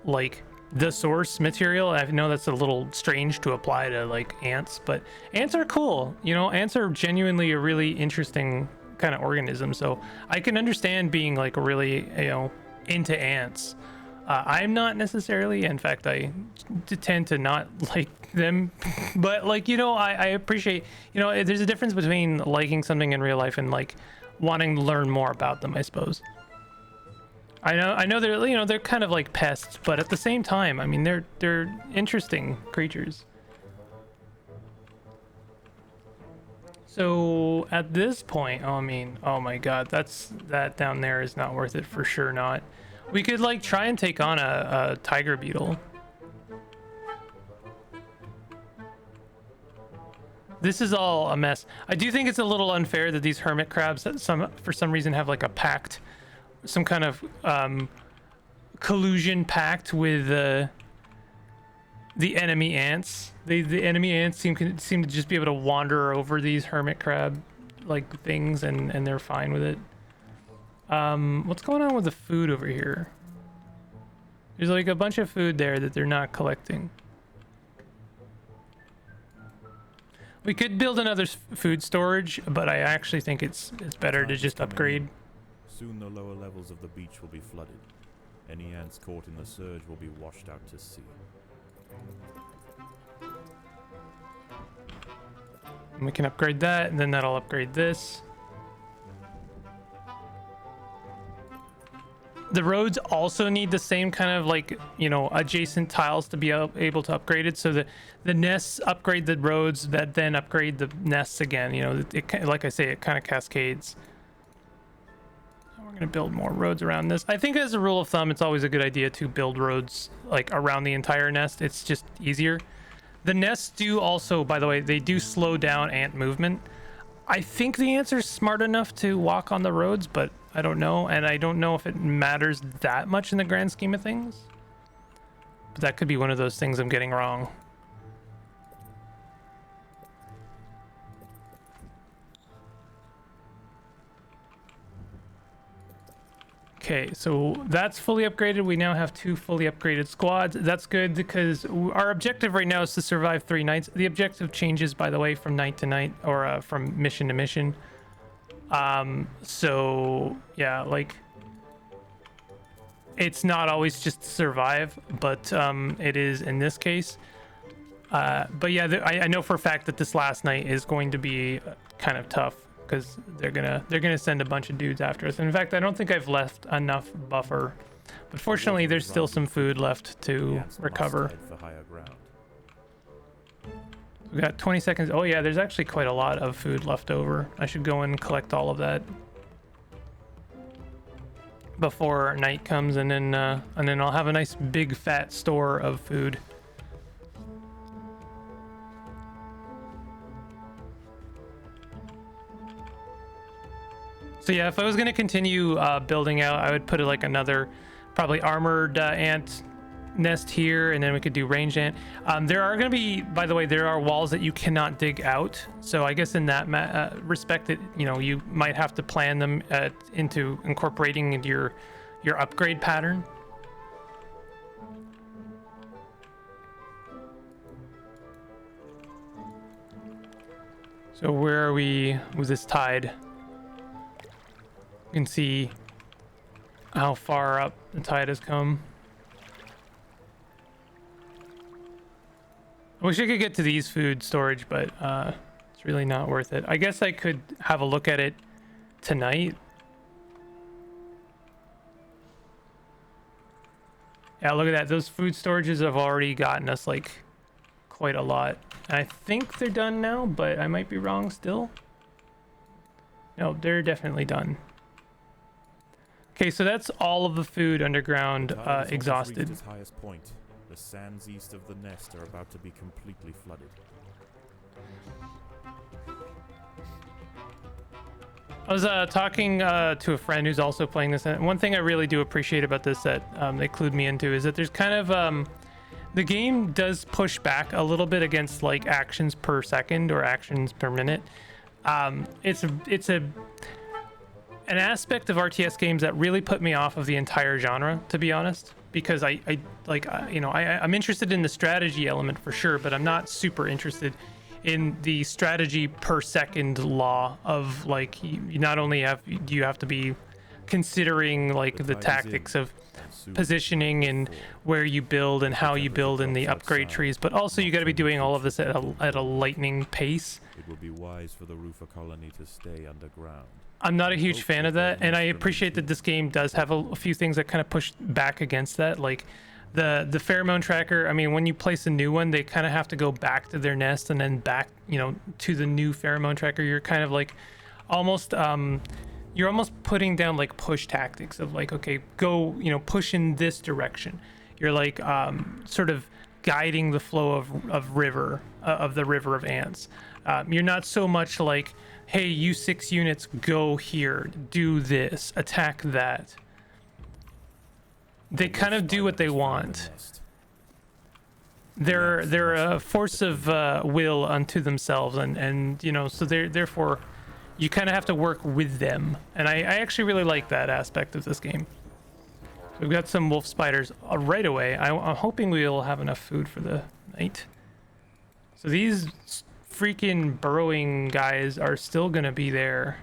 like the source material. I know that's a little strange to apply to like ants, but ants are cool. You know, ants are genuinely a really interesting kind of organism. So I can understand being like really, you know, into ants. I'm not necessarily, in fact I tend to not like them, but like, you know, I appreciate, you know, there's a difference between liking something in real life and like wanting to learn more about them, I suppose. I know they're, you know, they're kind of like pests, but at the same time, I mean, they're interesting creatures. So at this point, oh, I mean, oh my god, that down there is not worth it, for sure not. We could like try and take on a tiger beetle. This is all a mess. I do think it's a little unfair that these hermit crabs for some reason have like a pact, some kind of collusion pact with the enemy ants. The enemy ants seem to just be able to wander over these hermit crab like things, and they're fine with it. What's going on with the food over here? There's like a bunch of food there that they're not collecting. We could build another food storage, but I actually think it's better to just upgrade. Soon the lower levels of the beach will be flooded. Any ants caught in the surge will be washed out to sea. And we can upgrade that, and then that'll upgrade this. The roads also need the same kind of like, you know, adjacent tiles to be able to upgrade it. So the nests upgrade the roads that then upgrade the nests again. You know, like I say, it kind of cascades. We're going to build more roads around this. I think as a rule of thumb, it's always a good idea to build roads like around the entire nest. It's just easier. The nests do also, by the way, they do slow down ant movement. I think the ants are smart enough to walk on the roads, but I don't know. And I don't know if it matters that much in the grand scheme of things. But that could be one of those things I'm getting wrong. Okay, so that's fully upgraded. We now have 2 fully upgraded squads. That's good because our objective right now is to survive 3 nights. The objective changes, by the way, from night to night, or from mission to mission. So yeah, like it's not always just to survive, but it is in this case. But yeah, I know for a fact that this last night is going to be kind of tough, because they're gonna send a bunch of dudes after us. And in fact, I don't think I've left enough buffer, but fortunately there's still some food left to recover. We got 20 seconds. Oh yeah, there's actually quite a lot of food left over. I should go and collect all of that before night comes, and then I'll have a nice big fat store of food. So yeah, if I was going to continue building out, I would put like another probably armored ant nest here, and then we could do ranged ant. There are going to be, by the way, there are walls that you cannot dig out. So I guess in that respect, that you know, you might have to plan them into incorporating into your upgrade pattern. So where are we with this tide? You can see how far up the tide has come. I wish I could get to these food storage, but it's really not worth it. I guess I could have a look at it tonight. Yeah, look at that. Those food storages have already gotten us like quite a lot. And I think they're done now, but I might be wrong still. No, they're definitely done. Okay, so that's all of the food underground exhausted. Its highest point. The sands east of the nest are about to be completely flooded. I was talking to a friend who's also playing this, and one thing I really do appreciate about this that they clued me into is that there's kind of the game does push back a little bit against like actions per second or actions per minute. It's an aspect of RTS games that really put me off of the entire genre, to be honest, because I'm interested in the strategy element for sure, but I'm not super interested in the strategy per second law of like, you not only do you have to be considering like the tactics of positioning and where you build and how you build in the upgrade trees, but also you got to be doing all of this at a lightning pace. It would be wise for the roofer colony to stay underground. I'm not a huge fan of that, and I appreciate that this game does have a few things that kind of push back against that, like the pheromone tracker. I mean, when you place a new one, they kind of have to go back to their nest and then back, you know, to the new pheromone tracker. You're kind of like almost you're almost putting down like push tactics of like, okay, go, you know, push in this direction. You're like sort of guiding the flow of the river of ants. You're not so much like, hey, you 6 units, go here, do this, attack that. They kind of do what they want. They're a force of will unto themselves, and you know, so therefore you kind of have to work with them, and I actually really like that aspect of this game. So we've got some wolf spiders right away. I'm hoping we'll have enough food for the night. So these freaking burrowing guys are still gonna be there.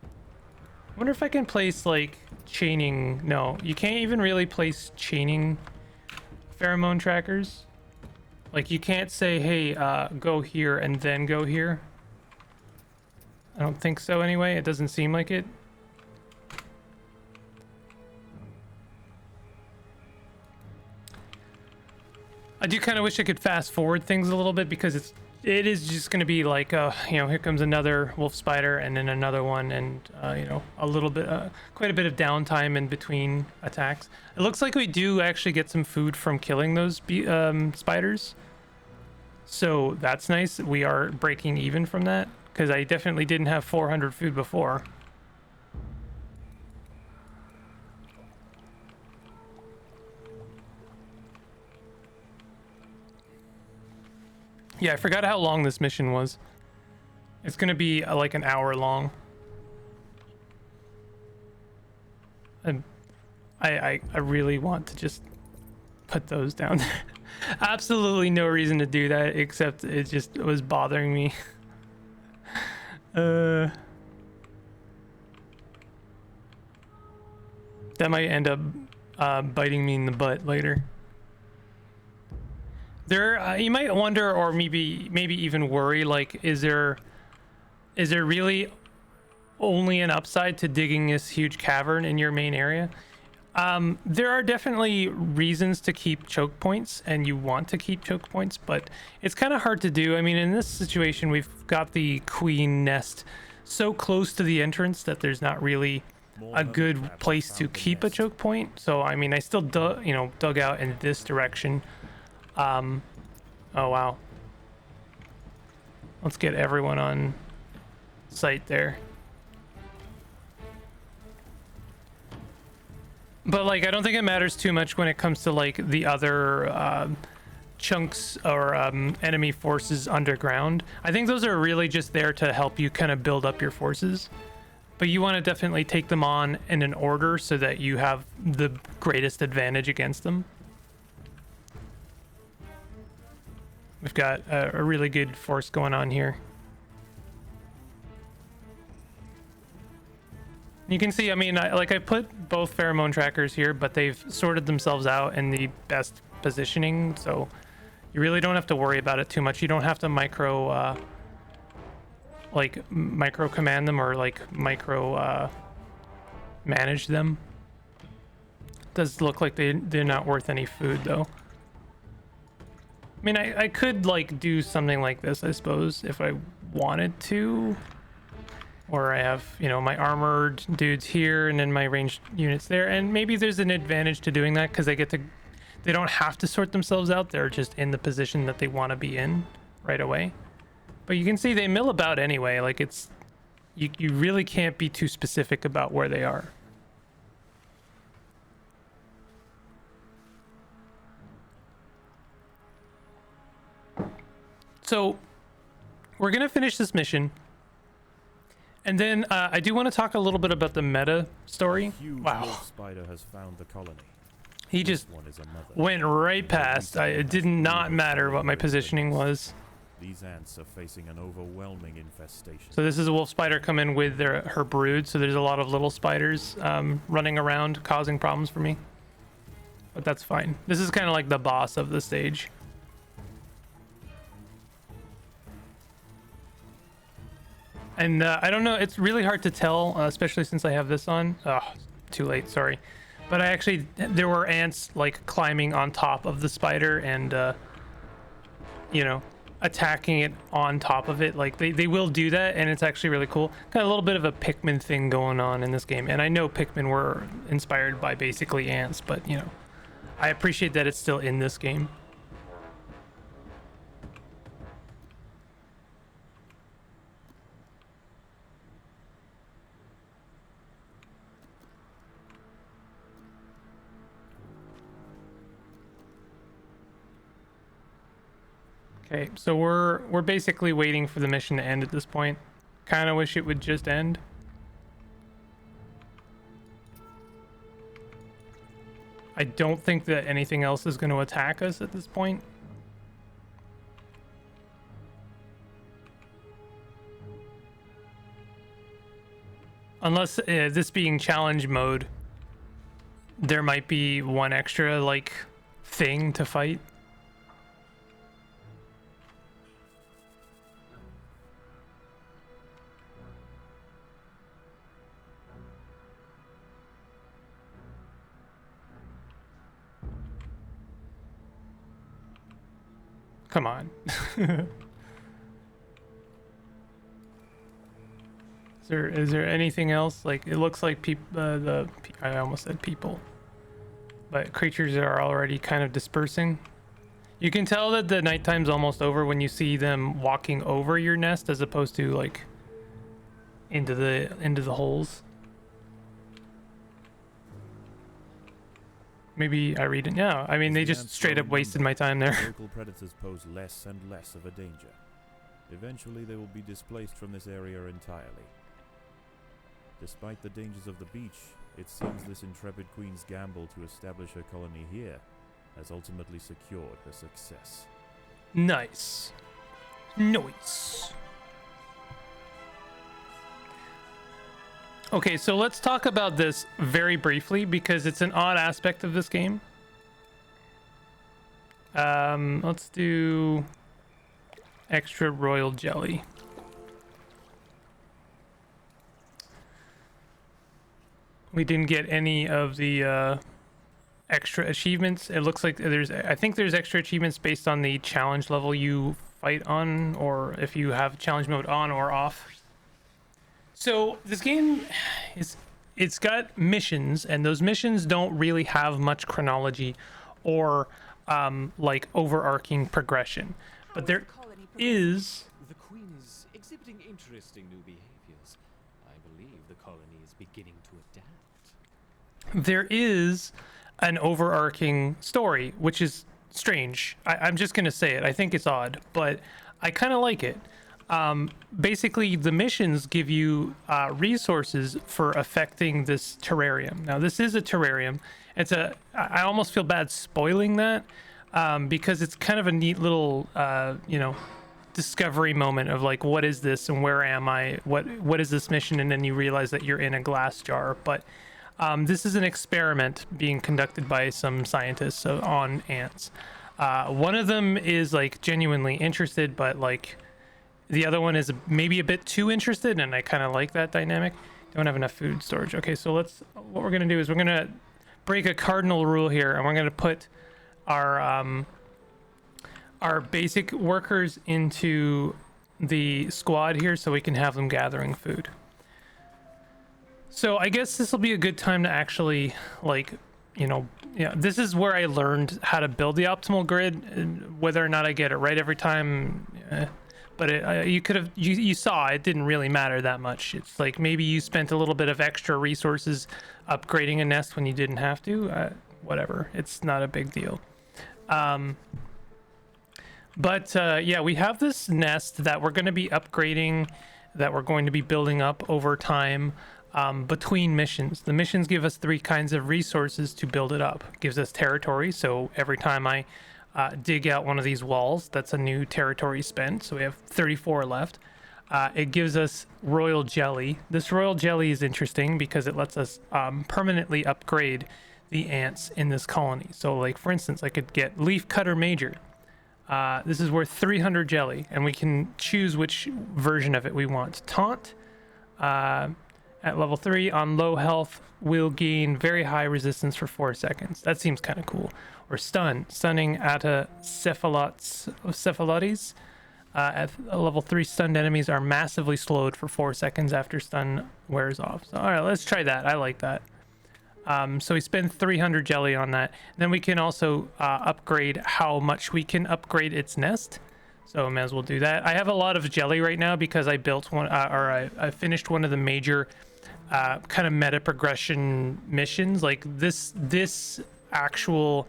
I wonder if I can place like chaining. No, you can't even really place chaining pheromone trackers. Like you can't say, hey, go here and then go here. I don't think so anyway. It doesn't seem like it. I do kind of wish I could fast forward things a little bit, because it is just going to be like, you know, here comes another wolf spider and then another one, and you know, a little bit, quite a bit of downtime in between attacks. It looks like we do actually get some food from killing those spiders, so that's nice. We are breaking even from that, because I definitely didn't have 400 food before. Yeah, I forgot how long this mission was. It's gonna be like an hour long. And I really want to just put those down there. Absolutely no reason to do that, except it just was bothering me. That might end up biting me in the butt later. There, you might wonder, or maybe even worry, like, is there really only an upside to digging this huge cavern in your main area? There are definitely reasons to keep choke points, and you want to keep choke points, but it's kind of hard to do. I mean, in this situation, we've got the queen nest so close to the entrance that there's not really a good place to keep a choke point. So, I mean, I still dug out in this direction. Oh wow. Let's get everyone on site there. But like, I don't think it matters too much when it comes to like the other chunks or enemy forces underground. I think those are really just there to help you kind of build up your forces. But you want to definitely take them on in an order so that you have the greatest advantage against them. We've got a really good force going on here. You can see, I mean, I put both pheromone trackers here, but they've sorted themselves out in the best positioning, so you really don't have to worry about it too much. You don't have to micro command them, or like manage them. Does look like they're not worth any food though. I mean, I could like do something like this, I suppose, if I wanted to. Or I have, you know, my armored dudes here and then my ranged units there. And maybe there's an advantage to doing that, because they don't have to sort themselves out. They're just in the position that they want to be in right away. But you can see they mill about anyway. Like, it's, you really can't be too specific about where they are. So we're going to finish this mission. And then I do want to talk a little bit about the meta story. Wow. Wolf spider has found the colony. He just went right past. It did not matter what my positioning was. These ants are facing an overwhelming infestation. So this is a wolf spider come in with her brood. So there's a lot of little spiders running around causing problems for me. But that's fine. This is kind of like the boss of the stage. And I don't know, it's really hard to tell, especially since I have this on. Oh, too late, sorry. But there were ants like climbing on top of the spider and, you know, attacking it on top of it. Like they will do that, and it's actually really cool. Got a little bit of a Pikmin thing going on in this game. And I know Pikmin were inspired by basically ants, but you know, I appreciate that it's still in this game. Okay, so we're basically waiting for the mission to end at this point. Kind of wish it would just end. I don't think that anything else is going to attack us at this point. Unless this being challenge mode, there might be one extra like thing to fight. Come on. Is there anything else? Like, it looks like I almost said people, but creatures are already kind of dispersing. You can tell that the nighttime's almost over when you see them walking over your nest as opposed to like into the holes. Maybe I read it now. I mean, they just straight up wasted my time there. Local predators pose less and less of a danger. Eventually, they will be displaced from this area entirely. Despite the dangers of the beach, it seems this intrepid queen's gamble to establish her colony here has ultimately secured her success. Nice. Nice. Okay, so let's talk about this very briefly because it's an odd aspect of this game. Let's do extra royal jelly. We didn't get any of the extra achievements. It looks like I think there's extra achievements based on the challenge level you fight on, or if you have challenge mode on or off. So this game it's got missions, and those missions don't really have much chronology or like overarching progression. But there is. The Queen is exhibiting interesting new behaviors. I believe the colony is beginning to adapt. There is an overarching story, which is strange. I'm just gonna say it. I think it's odd, but I kind of like it. Basically, the missions give you resources for affecting this terrarium. Now, this is a terrarium. I almost feel bad spoiling that because it's kind of a neat little, discovery moment of like, what is this and where am I? What is this mission? And then you realize that you're in a glass jar. But this is an experiment being conducted by some scientists on ants. One of them is like genuinely interested, but like the other one is maybe a bit too interested, and I kind of like that dynamic. Don't have enough food storage. Okay, so what we're gonna do is we're gonna break a cardinal rule here, and we're gonna put our basic workers into the squad here so we can have them gathering food. So I guess this will be a good time to actually this is where I learned how to build the optimal grid. Whether or not I get it right every time, but you saw it didn't really matter that much. It's like maybe you spent a little bit of extra resources upgrading a nest when you didn't have to. Whatever, it's not a big deal. Yeah, we have this nest that we're going to be upgrading, that we're going to be building up over time between missions. The missions give us 3 kinds of resources to build it up. It gives us territory, so every time I dig out one of these walls, that's a new territory spent, so we have 34 left. It gives us royal jelly. This royal jelly is interesting because it lets us permanently upgrade the ants in this colony. So like, for instance, I could get leaf cutter major. This is worth 300 jelly, and we can choose which version of it we want. Taunt at level 3 on low health will gain very high resistance for 4 seconds. That seems kind of cool. Or stunning at a cephalotes. At level 3, stunned enemies are massively slowed for 4 seconds after stun wears off. So all right, let's try that. I like that. So we spend 300 jelly on that. Then we can also upgrade how much we can upgrade its nest. So I may as well do that. I have a lot of jelly right now because I built one, I finished one of the major kind of meta progression missions. Like this actual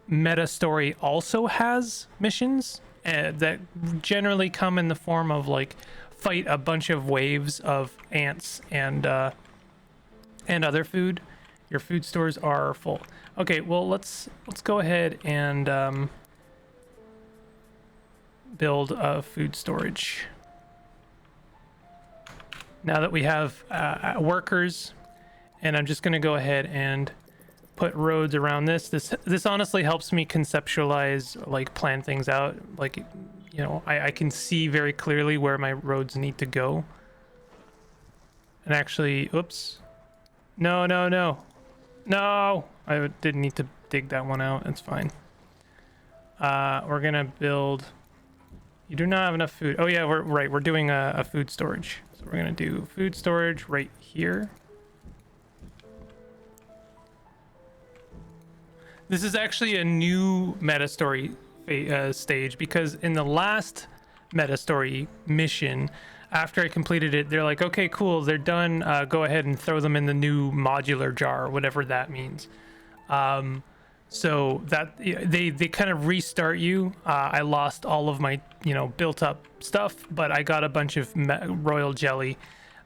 meta story also has missions that generally come in the form of like fight a bunch of waves of ants and other food. Your food stores are full. Okay, well let's go ahead and build a food storage. Now that we have workers, and I'm just gonna go ahead and put roads around this. This honestly helps me conceptualize, like plan things out. Like, I can see very clearly where my roads need to go. And actually, oops. No. I didn't need to dig that one out. It's fine. We're gonna build. You do not have enough food. Oh yeah, we're doing a food storage. So we're gonna do food storage right here. This is actually a new meta story stage, because in the last meta story mission, after I completed it, they're like, okay, cool, they're done. Go ahead and throw them in the new modular jar, whatever that means. So that they kind of restart you. I lost all of my built up stuff, but I got a bunch of royal jelly.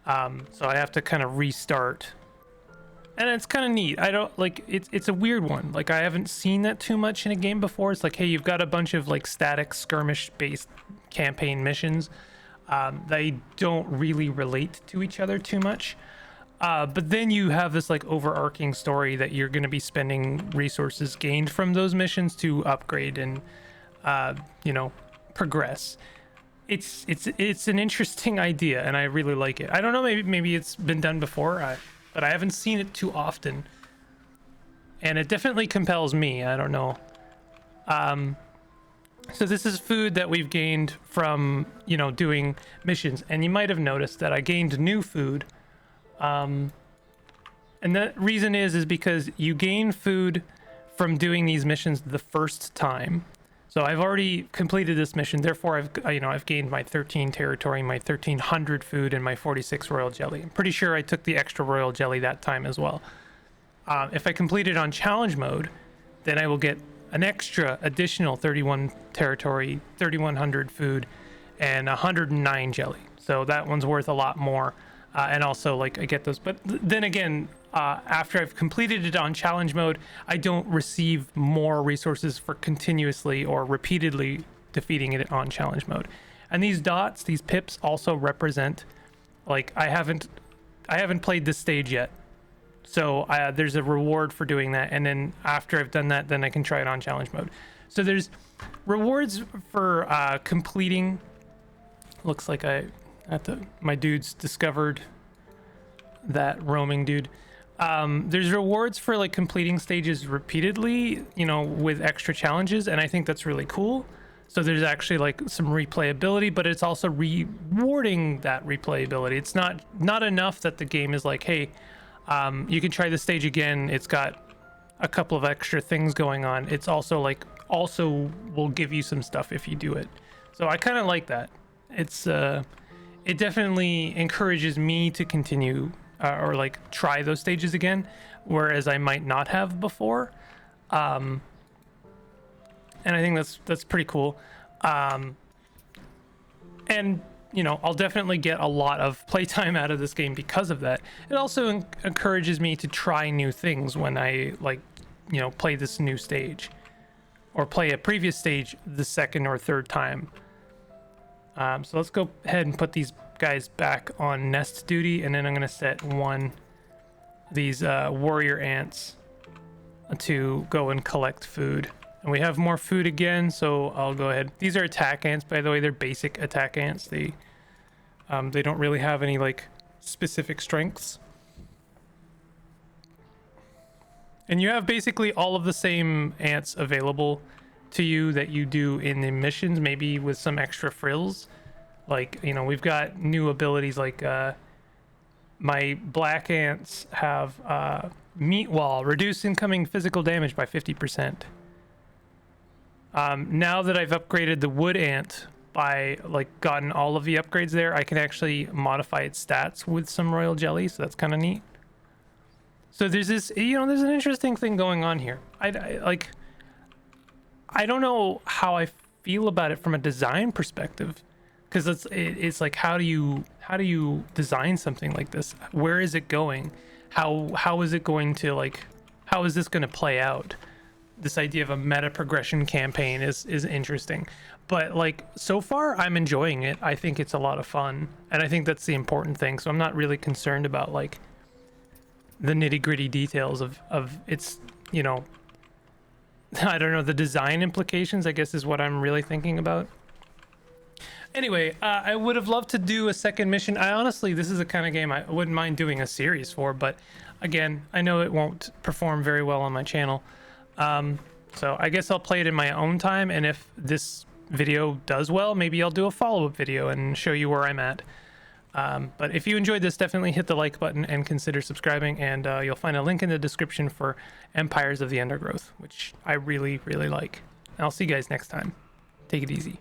So I have to kind of restart. And it's kind of neat. I don't like it's a weird one. Like, I haven't seen that too much in a game before. It's like, hey, you've got a bunch of like static skirmish based campaign missions. They don't really relate to each other too much. But then you have this like overarching story that you're going to be spending resources gained from those missions to upgrade and progress. It's an interesting idea, and I really like it. I don't know, maybe it's been done before, but I haven't seen it too often, and it definitely compels me. I don't know. So this is food that we've gained from doing missions, and you might have noticed that I gained new food. And the reason is because you gain food from doing these missions the first time. So I've already completed this mission, therefore I've gained my 13 territory, my 1300 food, and my 46 royal jelly. I'm pretty sure I took the extra royal jelly that time as well. If I complete it on challenge mode, then I will get an extra additional 31 territory, 3100 food, and 109 jelly. So that one's worth a lot more. And also, like, I get those. But then again, after I've completed it on challenge mode, I don't receive more resources for continuously or repeatedly defeating it on challenge mode. And these dots, these pips, also represent, like, I haven't played this stage yet. So there's a reward for doing that. And then after I've done that, then I can try it on challenge mode. So there's rewards for completing. Looks like my dudes discovered that roaming dude. There's rewards for like completing stages repeatedly, with extra challenges, and I think that's really cool. So there's actually like some replayability, but it's also rewarding that replayability. It's not enough that the game is like, hey, you can try the stage again. It's got a couple of extra things going on. It's also will give you some stuff if you do it. So I kind of like that. It definitely encourages me to continue or like try those stages again, whereas I might not have before. And I think that's pretty cool. And I'll definitely get a lot of playtime out of this game because of that. It also encourages me to try new things when I play this new stage or play a previous stage the second or third time. So let's go ahead and put these guys back on nest duty, and then I'm gonna set these warrior ants to go and collect food. And we have more food again, so I'll go ahead. These are attack ants, by the way. They're basic attack ants. They don't really have any like specific strengths. And you have basically all of the same ants available to you that you do in the missions, maybe with some extra frills. Like, we've got new abilities like my black ants have meat wall, reduce incoming physical damage by 50%. Now that I've upgraded the wood ant by gotten all of the upgrades there, I can actually modify its stats with some royal jelly, so that's kind of neat. So there's this, there's an interesting thing going on here. I don't know how I feel about it from a design perspective, because it's like, how do you design something like this? Where is it going? How is it going to how is this going to play out? This idea of a meta progression campaign is interesting, but so far I'm enjoying it. I think it's a lot of fun, and I think that's the important thing. So I'm not really concerned about the nitty-gritty details of its I don't know, the design implications, I guess, is what I'm really thinking about. Anyway, I would have loved to do a second mission. This is the kind of game I wouldn't mind doing a series for, but again, I know it won't perform very well on my channel. So I guess I'll play it in my own time, and if this video does well, maybe I'll do a follow-up video and show you where I'm at. But if you enjoyed this, definitely hit the like button and consider subscribing, and you'll find a link in the description for Empires of the Undergrowth, which I really, really like. And I'll see you guys next time. Take it easy.